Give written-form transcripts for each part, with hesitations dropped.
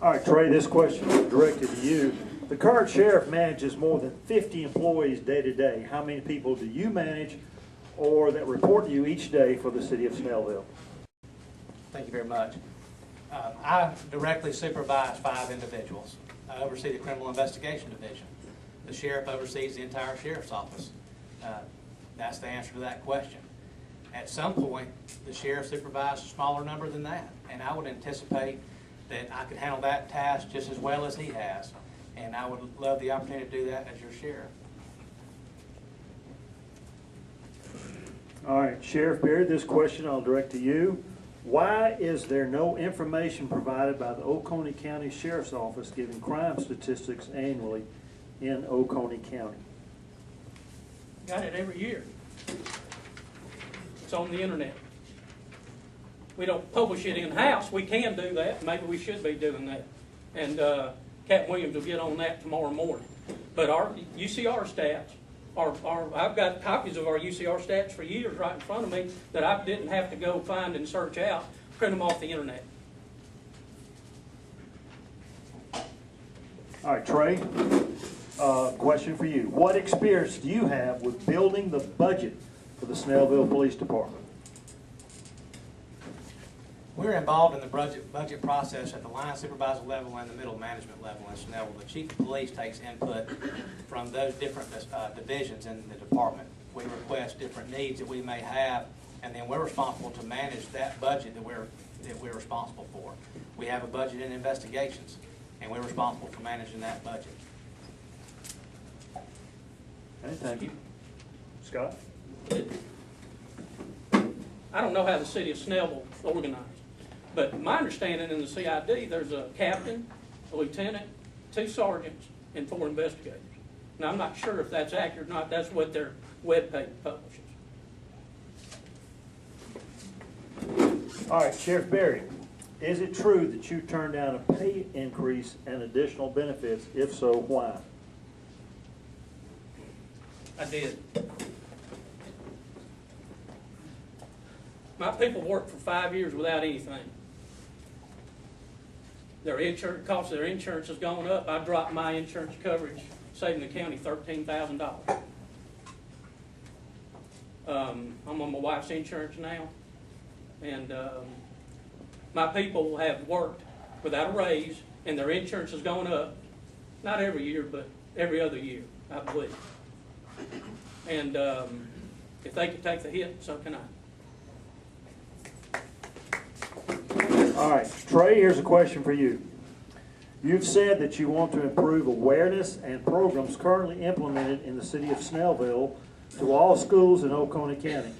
All right, Trey, this question is directed to you. The current sheriff manages more than 50 employees day to day. How many people do you manage or that report to you each day for the city of Snellville? Thank you very much. I directly supervise 5 individuals. I oversee the Criminal Investigation Division. The sheriff oversees the entire sheriff's office. That's the answer to that question. At some point, the sheriff supervised a smaller number than that, and I would anticipate that I could handle that task just as well as he has, and I would love the opportunity to do that as your sheriff. All right, Sheriff Berry, this question I'll direct to you. Why is there no information provided by the Oconee County Sheriff's Office giving crime statistics annually in Oconee County? Got it every year. It's on the internet. We don't publish it in-house. We can do that. Maybe we should be doing that. And Captain Williams will get on that tomorrow morning. But our UCR stats, I've got copies of our UCR stats for years right in front of me that I didn't have to go find and search out, print them off the internet. All right, Trey, question for you. What experience do you have with building the budget for the Snellville Police Department? We're involved in the budget process at the line supervisor level and the middle management level in Snellville. The chief of police takes input from those different divisions in the department. We request different needs that we may have, and then we're responsible to manage that budget that we're responsible for. We have a budget in investigations, and we're responsible for managing that budget. Okay, thank you. Scott? I don't know how the city of Snellville is organized, but my understanding in the CID, there's a captain, a lieutenant, 2 sergeants, and 4 investigators. Now, I'm not sure if that's accurate or not. That's what their webpage publishes. All right, Sheriff Berry, is it true that you turned down a pay increase and additional benefits? If so, why? I did. My people worked for 5 years without anything. Their insurance cost of their insurance has gone up. I dropped my insurance coverage, saving the county $13,000. I'm on my wife's insurance now, and my people have worked without a raise, and their insurance has gone up, not every year, but every other year, I believe. And if they can take the hit, so can I. All right, Trey, here's a question for you. You've said that you want to improve awareness and programs currently implemented in the city of Snellville to all schools in Oconee County.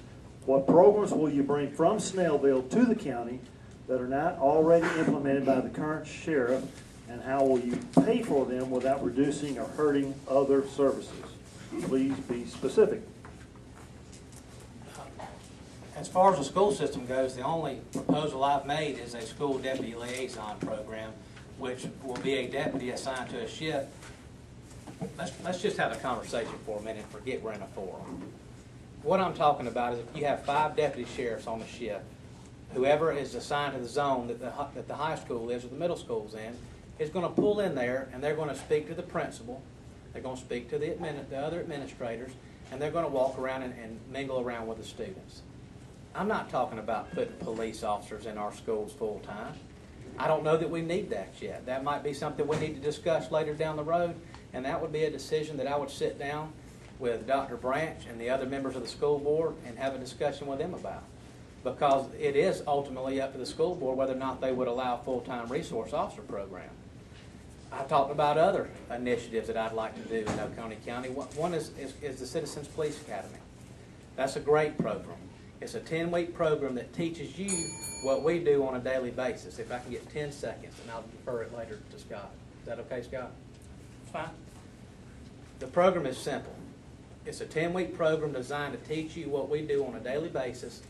What programs will you bring from Snellville to the county that are not already implemented by the current sheriff, and how will you pay for them without reducing or hurting other services? Please be specific. As far as the school system goes, the only proposal I've made is a school deputy liaison program, which will be a deputy assigned to a shift. Let's just have a conversation for a minute and forget we're in a forum. What I'm talking about is if you have 5 deputy sheriffs on the shift, whoever is assigned to the zone that the high school is or the middle school is in is going to pull in there, and they're going to speak to the principal, they're going to speak to the other administrators, and they're going to walk around and mingle around with the students. I'm not talking about putting police officers in our schools full time. I don't know that we need that yet. That might be something we need to discuss later down the road, and that would be a decision that I would sit down with Dr. Branch and the other members of the school board and have a discussion with them about. Because it is ultimately up to the school board whether or not they would allow a full-time resource officer program. I've talked about other initiatives that I'd like to do in Oconee County. One is the Citizens Police Academy. That's a great program. It's a 10-week program that teaches you what we do on a daily basis. If I can get 10 seconds, and I'll defer it later to Scott. Is that okay, Scott? Fine. The program is simple. It's a 10-week program designed to teach you what we do on a daily basis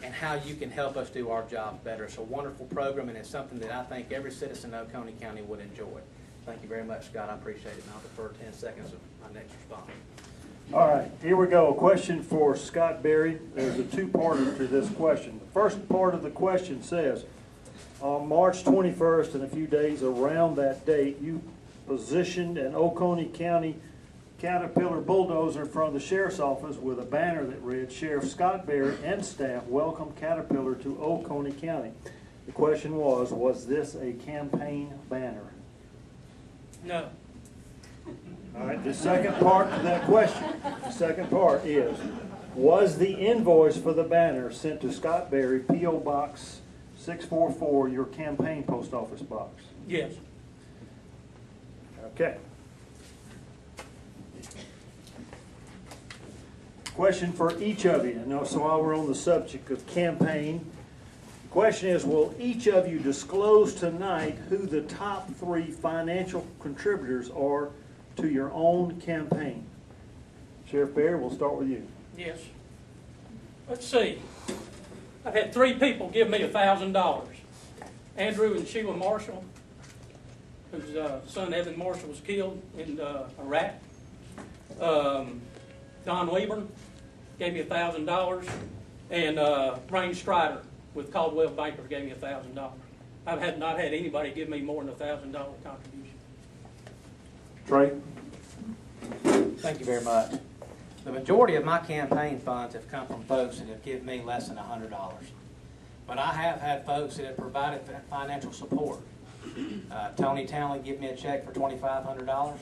and how you can help us do our jobs better. It's a wonderful program, and it's something that I think every citizen of Oconee County would enjoy. Thank you very much, Scott. I appreciate it, and I'll defer 10 seconds of my next response. All right, here we go. A question for Scott Berry. There's a 2-parter to this question. The first part of the question says, On March 21st and a few days around that date, you positioned an Oconee County Caterpillar bulldozer in front of the sheriff's office with a banner that read, "Sheriff Scott Berry and staff welcome Caterpillar to Oconee County." The question was this a campaign banner? No. All right, the second part to that question, the second part is, was the invoice for the banner sent to Scott Berry, P.O. Box 644, your campaign post office box? Yes. Okay. Question for each of you. Now, so while we're on the subject of campaign, the question is, will each of you disclose tonight who the top 3 financial contributors are to your own campaign? Sheriff Berry, we'll start with you. Yes. Let's see. I've had 3 people give me $1,000. Andrew and Sheila Marshall, whose son Evan Marshall was killed in Iraq. Don Weber gave me $1,000, and Rain Strider with Caldwell Bankers gave me $1,000. I've not had anybody give me more than $1,000 contribution. Trey? Thank you very much. The majority of my campaign funds have come from folks that have given me less than $100. But I have had folks that have provided financial support. Tony Townley gave me a check for $2,500.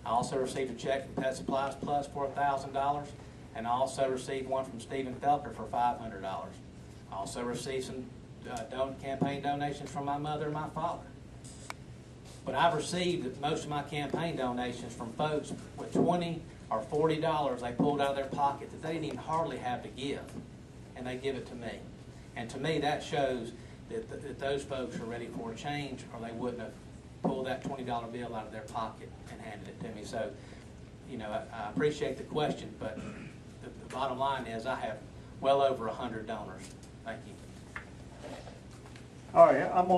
I also received a check from Pet Supplies Plus for $1,000, and I also received one from Stephen Felker for $500. I also received some campaign donations from my mother and my father. But I've received most of my campaign donations from folks with $20 or $40 they pulled out of their pocket that they didn't even hardly have to give, and they give it to me. And to me, that shows that those folks are ready for a change, or they wouldn't have pulled that $20 bill out of their pocket and handed it to me. So, you know, I appreciate the question, but the bottom line is I have well over 100 donors. Thank you. All right, I'm going to